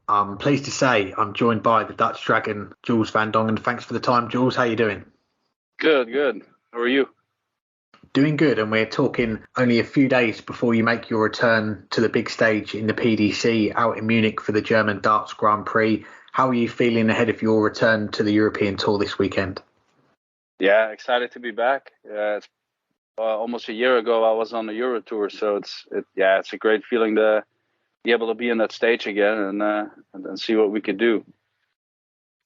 I'm pleased to say I'm joined by the Dutch Dragon, Jules van Dongen. Thanks for the time, Jules. How are you doing? Good, good. How are you? Doing good, and we're talking only a few days before you make your return to the big stage in the PDC out in Munich for the German Darts Grand Prix. How are you feeling ahead of your return to the European Tour this weekend? Yeah, excited to be back. It's almost a year ago I was on the Euro Tour, so it's a great feeling to be able to be in that stage again and see what we could do.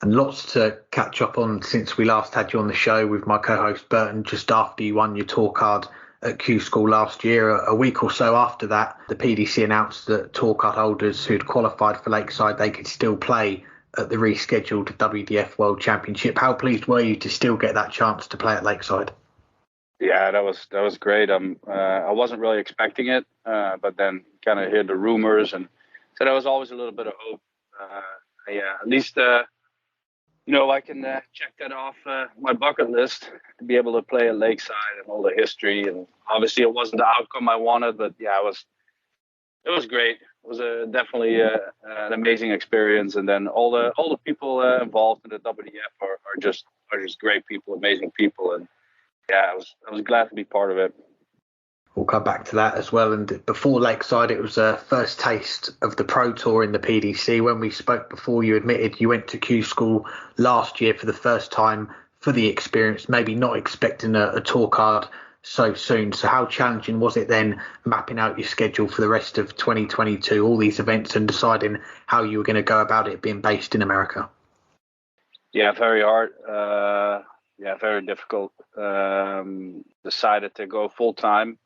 And lots to catch up on since we last had you on the show with my co-host Burton just after you won your tour card at Q School last year. A week or so after that, the PDC announced that tour card holders who'd qualified for Lakeside, they could still play at the rescheduled WDF World Championship. How pleased were you to still get that chance to play at Lakeside? Yeah, that was great. I wasn't really expecting it, but then kind of heard the rumors, and so there was always a little bit of hope. At least I can check that off my bucket list to be able to play at Lakeside and all the history. And obviously, it wasn't the outcome I wanted, but yeah, it was great. It was definitely an amazing experience. And then all the people involved in the WDF are just great people, amazing people, and yeah, I was glad to be part of it. We'll come back to that as well. And before Lakeside, it was a first taste of the Pro Tour in the PDC. When we spoke before, you admitted you went to Q School last year for the first time for the experience, maybe not expecting a tour card so soon. So how challenging was it then mapping out your schedule for the rest of 2022, all these events, and deciding how you were going to go about it being based in America? Yeah, very hard. Very difficult. Decided to go full time.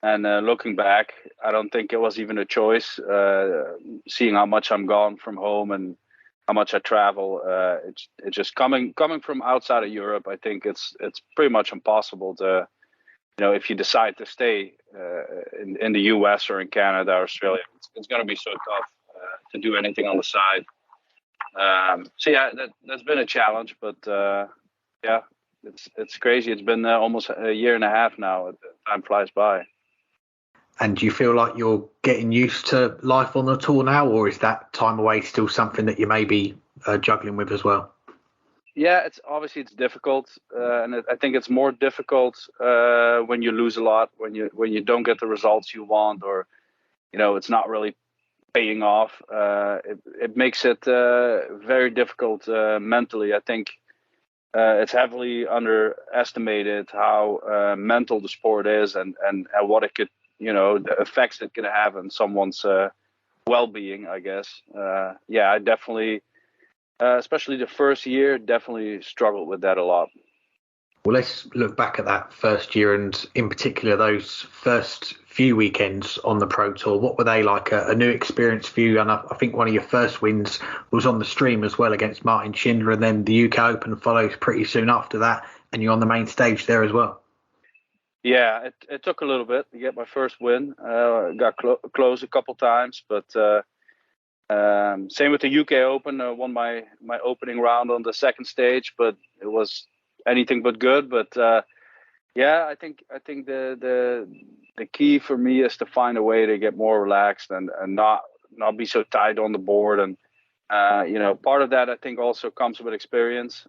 And looking back, I don't think it was even a choice. Seeing how much I'm gone from home and how much I travel, it's just coming from outside of Europe. I think it's pretty much impossible to, if you decide to stay in the US or in Canada or Australia, it's going to be so tough to do anything on the side. That's been a challenge, but it's crazy. It's been almost a year and a half now. Time flies by. And do you feel like you're getting used to life on the tour now, or is that time away still something that you may be juggling with as well? Yeah, it's difficult, and I think it's more difficult when you lose a lot, when you don't get the results you want, or it's not really paying off. It makes it very difficult mentally. I think it's heavily underestimated how mental the sport is, and what it could. The effects it can have on someone's well-being, I guess. I definitely, especially the first year, definitely struggled with that a lot. Well, let's look back at that first year, and in particular those first few weekends on the Pro Tour. What were they like? A new experience for you? And I think one of your first wins was on the stream as well against Martin Schindler, and then the UK Open follows pretty soon after that, and you're on the main stage there as well. Yeah, it took a little bit to get my first win. Got close a couple times, but same with the UK Open. Won my opening round on the second stage, but it was anything but good. But I think the key for me is to find a way to get more relaxed and not be so tight on the board. And part of that I think also comes with experience.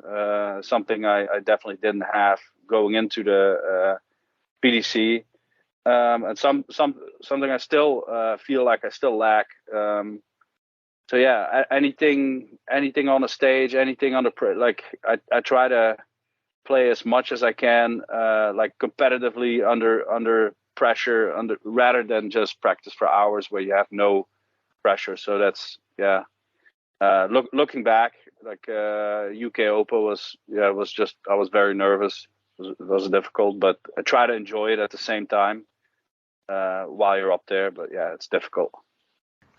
Something I definitely didn't have going into the PDC, and something I still feel like I still lack. Anything on the stage, anything on I try to play as much as I can, like competitively under pressure, rather than just practice for hours where you have no pressure. So that's looking back, like UK Open was just I was very nervous. It was difficult, but I try to enjoy it at the same time while you're up there. But yeah, it's difficult.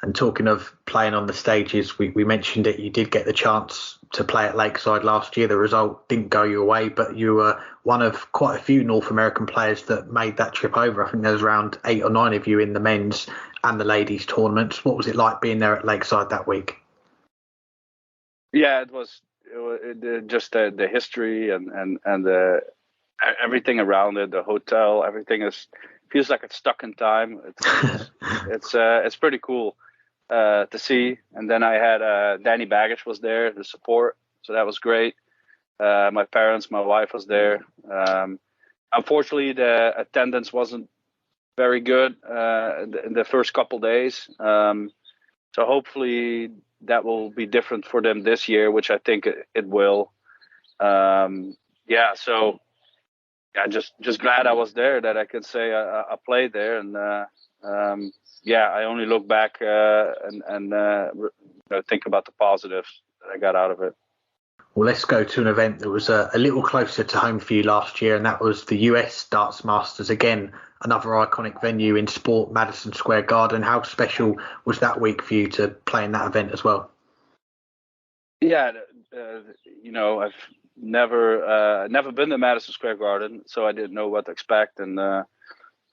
And talking of playing on the stages, we mentioned it. You did get the chance to play at Lakeside last year. The result didn't go your way, but you were one of quite a few North American players that made that trip over. I think there was around 8 or 9 of you in the men's and the ladies tournaments. What was it like being there at Lakeside that week? Yeah, it was just the history and the everything around it, the hotel, everything feels like it's stuck in time. It's pretty cool. to see. And then I had Danny Baggage was there to support, so that was great. My parents, my wife was there. Unfortunately, the attendance wasn't very good in the first couple days. So hopefully that will be different for them this year, which I think it will. So just glad I was there, that I could say I played there, and I only look back and think about the positives that I got out of it. Well, let's go to an event that was a little closer to home for you last year, and that was the US Darts Masters. Again, another iconic venue in sport, Madison Square Garden. How special was that week for you to play in that event as well? Yeah, I've never been to Madison Square Garden, so I didn't know what to expect, and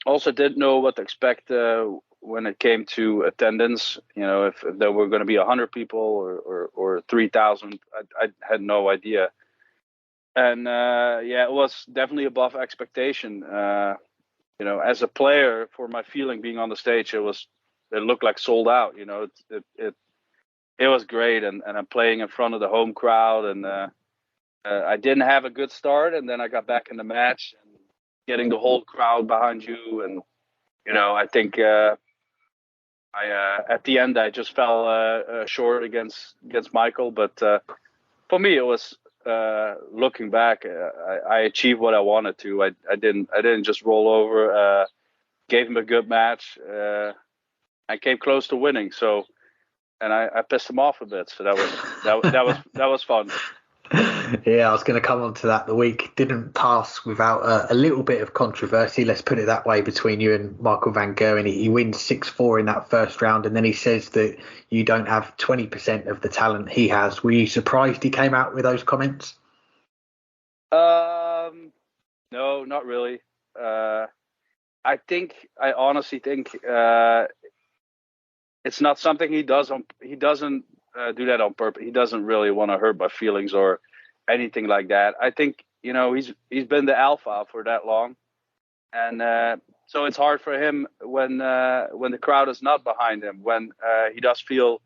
also didn't know what to expect when it came to attendance. If there were going to be 100 people or 3,000, I had no idea. And it was definitely above expectation. As a player, for my feeling being on the stage, it looked like sold out. It was great, and I'm playing in front of the home crowd, and I didn't have a good start, and then I got back in the match, and getting the whole crowd behind you, and I think at the end I just fell short against Michael, but for me it was looking back, I achieved what I wanted to. I didn't just roll over. Gave him a good match. I came close to winning, so. And I pissed him off a bit, so that was fun. Yeah, I was going to come on to that. The week didn't pass without a little bit of controversy, let's put it that way, between you and Michael van Gerwen. He wins 6-4 in that first round, and then he says that you don't have 20% of the talent he has. Were you surprised he came out with those comments? No, not really. I honestly think it's not something he does he doesn't do that on purpose. He doesn't really want to hurt my feelings or anything like that. I think he's been the alpha for that long, and so it's hard for him when the crowd is not behind him. When he does feel,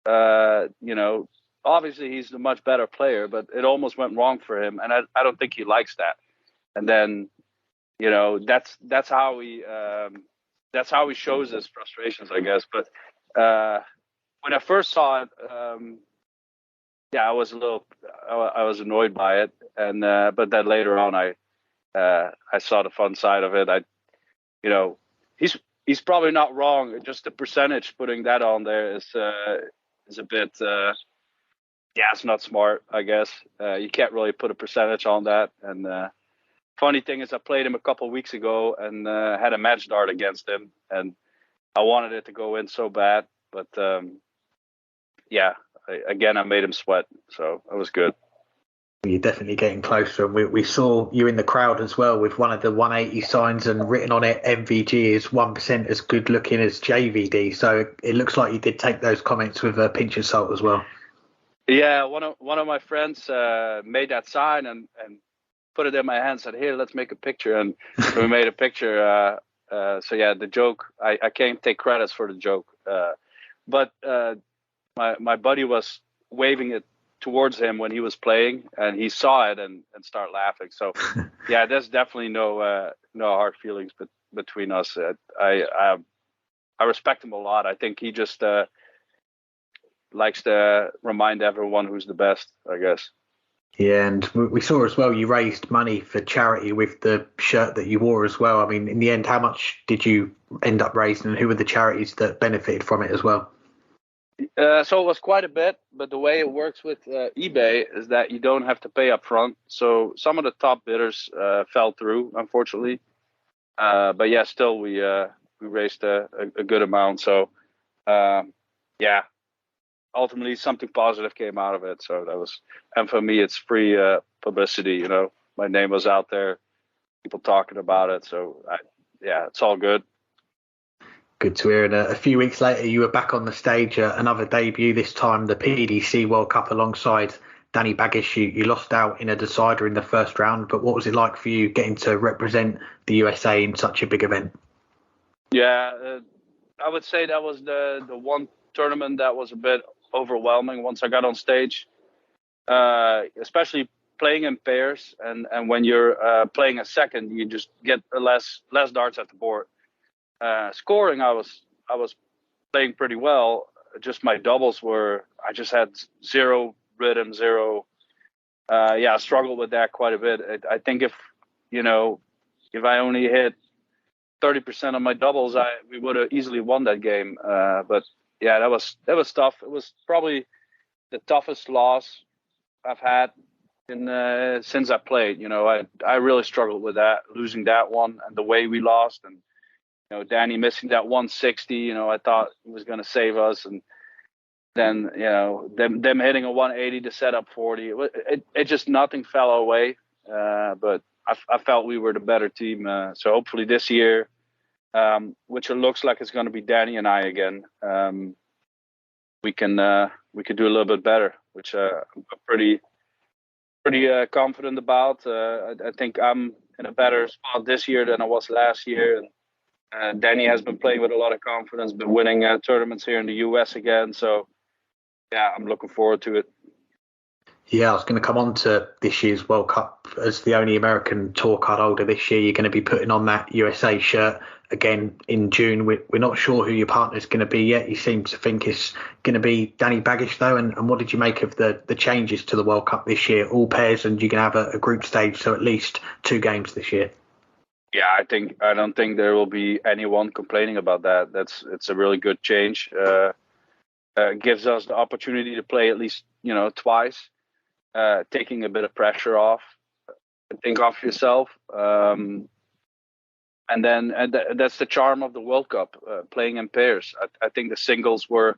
obviously he's a much better player, but it almost went wrong for him, and I don't think he likes that. And then that's how he shows his frustrations, I guess. But when I first saw it, I was I was annoyed by it, and but then later on, I saw the fun side of it. He's probably not wrong. Just the percentage putting that on there is a bit, it's not smart, I guess. You can't really put a percentage on that. And funny thing is, I played him a couple of weeks ago and had a match dart against him, and I wanted it to go in so bad, but I made him sweat, so it was good. You're definitely getting closer. We saw you in the crowd as well with one of the 180 signs, and written on it, MVG is 1% as good looking as JVD. So it looks like you did take those comments with a pinch of salt as well. Yeah, one of my friends made that sign and put it in my hand, said, "Here, let's make a picture," and we made a picture. The joke, I can't take credits for the joke, but my buddy was waving it towards him when he was playing, and he saw it and started laughing. So there's definitely no hard feelings between us. I respect him a lot. I think he just likes to remind everyone who's the best, I guess. Yeah, and we saw as well you raised money for charity with the shirt that you wore as well. I mean, in the end, how much did you end up raising, and who were the charities that benefited from it as well? So it was quite a bit, but the way it works with eBay is that you don't have to pay up front. So some of the top bidders fell through, unfortunately. But still we raised a good amount. So ultimately something positive came out of it. So that was, and for me, it's free publicity. My name was out there, people talking about it. So it's all good. Good to hear. And a few weeks later, you were back on the stage, another debut, this time the PDC World Cup alongside Danny Baggish. You lost out in a decider in the first round, but what was it like for you getting to represent the USA in such a big event? Yeah, I would say that was the one tournament that was a bit overwhelming once I got on stage, especially playing in pairs. And when you're playing a second, you just get less darts at the board. Scoring, I was playing pretty well. Just my doubles I just had zero rhythm, zero. I struggled with that quite a bit. I think if I only hit 30% of my doubles, we would have easily won that game. But yeah, that was tough. It was probably the toughest loss I've had since I played. I really struggled with that, losing that one and the way we lost, and Danny missing that 160. I thought he was going to save us, and then them hitting a 180 to set up 40. It just nothing fell our way. But I felt we were the better team. So hopefully this year, which it looks like it's going to be Danny and I again, we could do a little bit better, which I'm pretty confident about. I think I'm in a better spot this year than I was last year. And Danny has been playing with a lot of confidence, been winning tournaments here in the US again. So yeah, I'm looking forward to it. Yeah, I was going to come on to this year's World Cup. As the only American tour card holder this year, you're going to be putting on that USA shirt again in June. We're not sure who your partner's going to be yet. You seem to think it's going to be Danny Baggish, though. And what did you make of the changes to the World Cup this year? All pairs, and you're going to have a group stage, so at least 2 games this year. Yeah, I don't think there will be anyone complaining about that. It's a really good change. Gives us the opportunity to play at least twice. Taking a bit of pressure off, think off yourself, and that's the charm of the World Cup, playing in pairs. I think the singles were,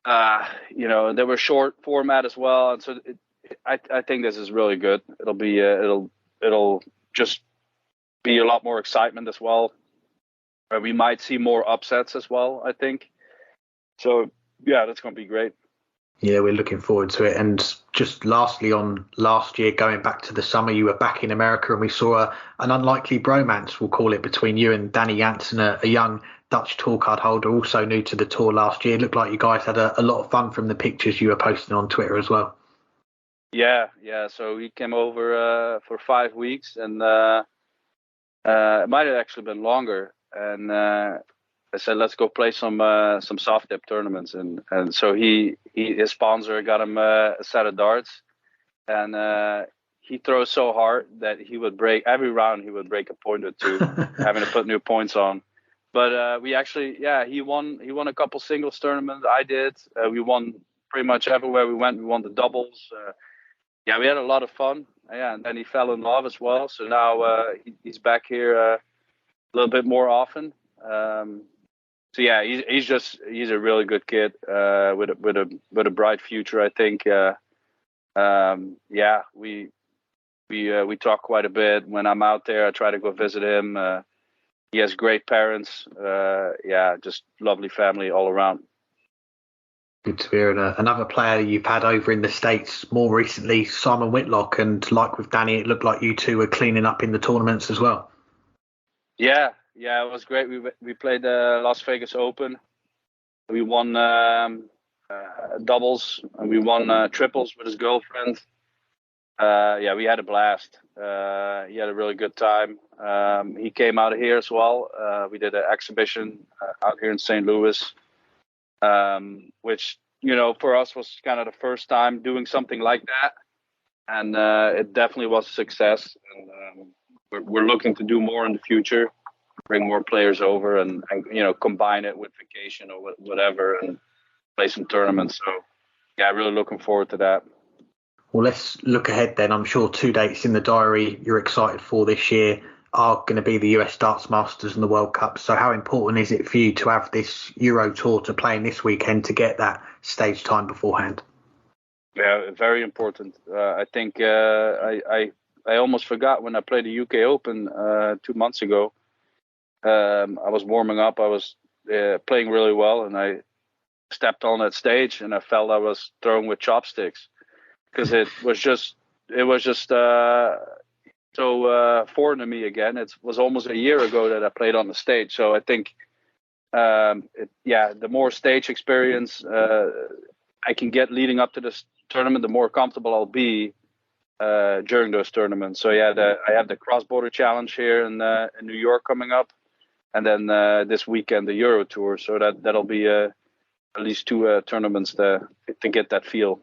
they were short format as well, and so I think this is really good. It'll be it'll just be a lot more excitement as well. We might see more upsets as well, I think. So yeah, that's going to be great. Yeah, we're looking forward to it. And just lastly, on last year, going back to the summer, you were back in America, and we saw an unlikely bromance, we'll call it, between you and Danny Jansen, a young Dutch tour card holder, also new to the tour last year. It looked like you guys had a lot of fun from the pictures you were posting on Twitter as well. Yeah. So he came over for 5 weeks, and it might have actually been longer. And I said, let's go play some soft tip tournaments, and so his sponsor got him a set of darts, and he throws so hard that he would break every round. He would break a point or two, having to put new points on. But we actually, he won a couple singles tournaments. I did. We won pretty much everywhere we went. We won the doubles. We had a lot of fun. And then he fell in love as well. So now he's back here a little bit more often. So yeah, he's a really good kid with a bright future, I think. We talk quite a bit. When I'm out there, I try to go visit him. He has great parents. Just lovely family all around. Good to hear. And another player you've had over in the States more recently, Simon Whitlock, and like with Danny, it looked like you two were cleaning up in the tournaments as well. Yeah, it was great. We played the Las Vegas Open. We won doubles, and we won triples with his girlfriend. We had a blast. He had a really good time. He came out here as well. We did an exhibition out here in St. Louis, which for us was kind of the first time doing something like that, and it definitely was a success. And we're looking to do more in the future. Bring more players over and combine it with vacation or whatever and play some tournaments. So really looking forward to that. Well, let's look ahead then. I'm sure 2 dates in the diary you're excited for this year are going to be the US Darts Masters and the World Cup. So how important is it for you to have this Euro Tour to play in this weekend to get that stage time beforehand? Yeah, very important. I think I almost forgot when I played the UK Open 2 months ago. I was warming up. I was playing really well, and I stepped on that stage, and I felt I was throwing with chopsticks because it was just so foreign to me again. It was almost a year ago that I played on the stage, so I think the more stage experience I can get leading up to this tournament, the more comfortable I'll be during those tournaments. So I have the cross-border challenge here in New York coming up, and then this weekend the Euro Tour. So that'll be at least two tournaments to get that feel.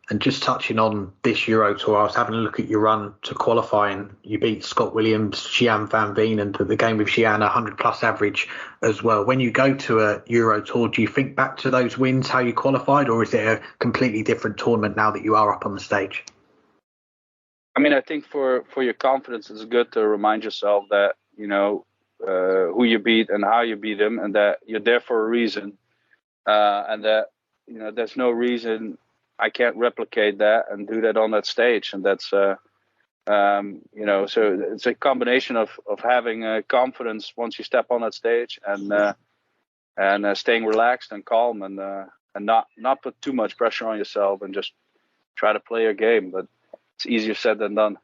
And just touching on this Euro Tour, I was having a look at your run to qualifying. You beat Scott Williams, Xian Van Veen, and the game with Xian, 100-plus average as well. When you go to a Euro Tour, do you think back to those wins, how you qualified, or is it a completely different tournament now that you are up on the stage? I mean, I think for your confidence, it's good to remind yourself that, who you beat and how you beat them, and that you're there for a reason, and that, there's no reason I can't replicate that and do that on that stage. And that's, so it's a combination of having confidence once you step on that stage and staying relaxed and calm and not put too much pressure on yourself and just try to play your game. But it's easier said than done.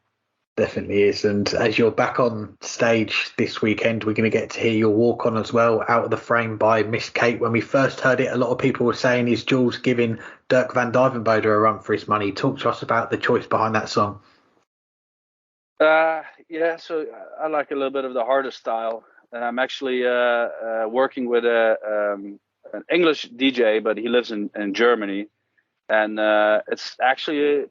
Definitely is. And as you're back on stage this weekend, we're going to get to hear your walk on as well, Out of the Frame by Miss Kate. When we first heard it, a lot of people were saying, is Jules giving Dirk van Dijvenbode a run for his money? Talk to us about the choice behind that song. So I like a little bit of the harder style. And I'm actually working with an English DJ, but he lives in Germany. And it's actually a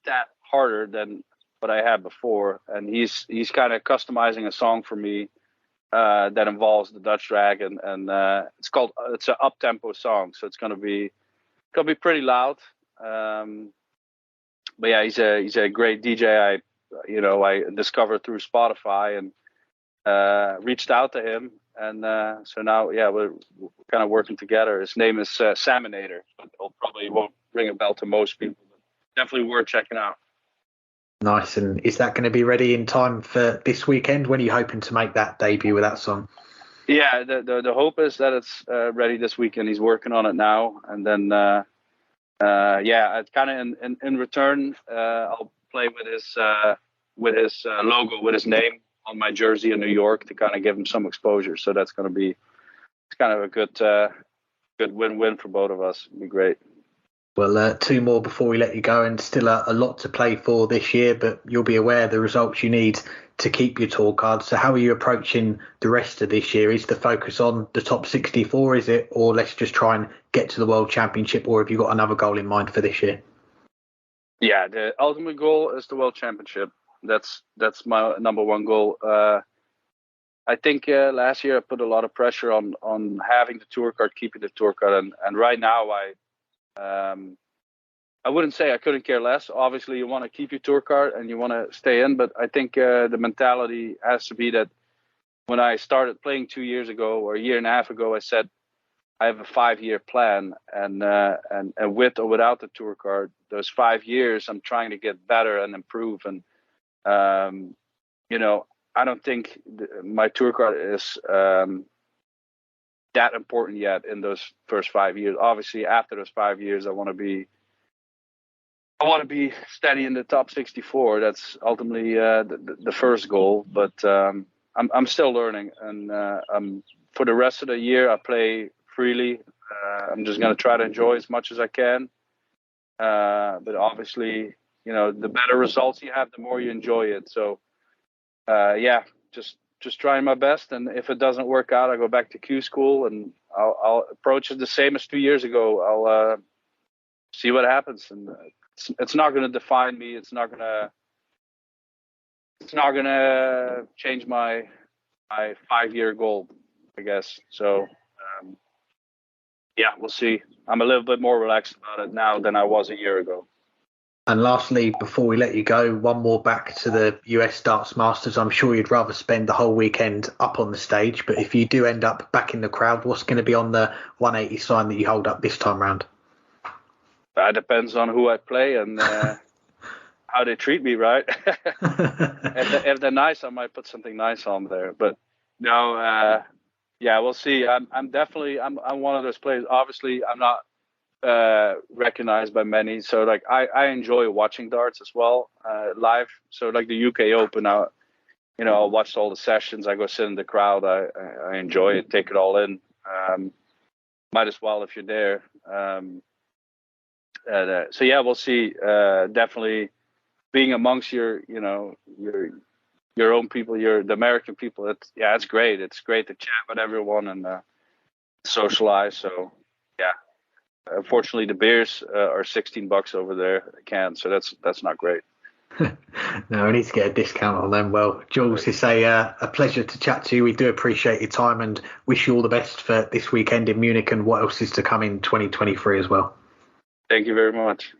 tad harder than what I had before, and he's kind of customizing a song for me that involves the Dutch drag, and it's an up tempo song, so it's gonna be pretty loud. But yeah, he's a great DJ. I discovered through Spotify and reached out to him, and so now we're kind of working together. His name is Salmonator, but it probably won't ring a bell to most people, but definitely worth checking out. Nice. And is that going to be ready in time for this weekend? When are you hoping to make that debut with that song? Yeah, the hope is that it's ready this weekend. He's working on it now, and then it's kind of in return, I'll play with his logo, with his name on my jersey in New York to kind of give him some exposure. So that's going to be kind of a good win-win for both of us. It'd be great. Well, two more before we let you go, and still a lot to play for this year, but you'll be aware of the results you need to keep your tour card. So how are you approaching the rest of this year? Is the focus on the top 64, is it? Or let's just try and get to the World Championship, or have you got another goal in mind for this year? Yeah, the ultimate goal is the World Championship. That's my number one goal. I think last year I put a lot of pressure on having the tour card, keeping the tour card, and right now I wouldn't say I couldn't care less. Obviously, you want to keep your tour card and you want to stay in, but I think the mentality has to be that when I started playing 2 years ago or a year and a half ago, I said I have a 5-year plan, and with or without the tour card, those 5 years I'm trying to get better and improve. And I don't think my tour card is that important yet in those first 5 years. Obviously, after those 5 years, I want to be steady in the top 64. That's ultimately the first goal. But I'm still learning, and for the rest of the year, I play freely. I'm just going to try to enjoy as much as I can. But obviously, the better results you have, the more you enjoy it. So, just trying my best, and if it doesn't work out, I go back to Q school and I'll approach it the same as 2 years ago. I'll see what happens, and it's not going to define me. It's not going to change my 5-year goal, I guess. So we'll see. I'm a little bit more relaxed about it now than I was a year ago. And lastly, before we let you go, one more back to the US Darts Masters. I'm sure you'd rather spend the whole weekend up on the stage, but if you do end up back in the crowd, what's going to be on the 180 sign that you hold up this time round? That depends on who I play and how they treat me, right? If they're nice, I might put something nice on there. But no, we'll see. I'm one of those players. Obviously, I'm not recognized by many, so like I enjoy watching darts as well live. So like the UK Open, I watched all the sessions. I go sit in the crowd. I enjoy it, take it all in. Might as well if you're there. So yeah, we'll see. Definitely being amongst your own people, the American people. It's great. It's great to chat with everyone and socialize. So yeah, unfortunately the beers are $16 over there a can, so that's not great. No, I need to get a discount on them. Well, Jules, it's a pleasure to chat to you. We do appreciate your time and wish you all the best for this weekend in Munich and what else is to come in 2023 as well. Thank you very much.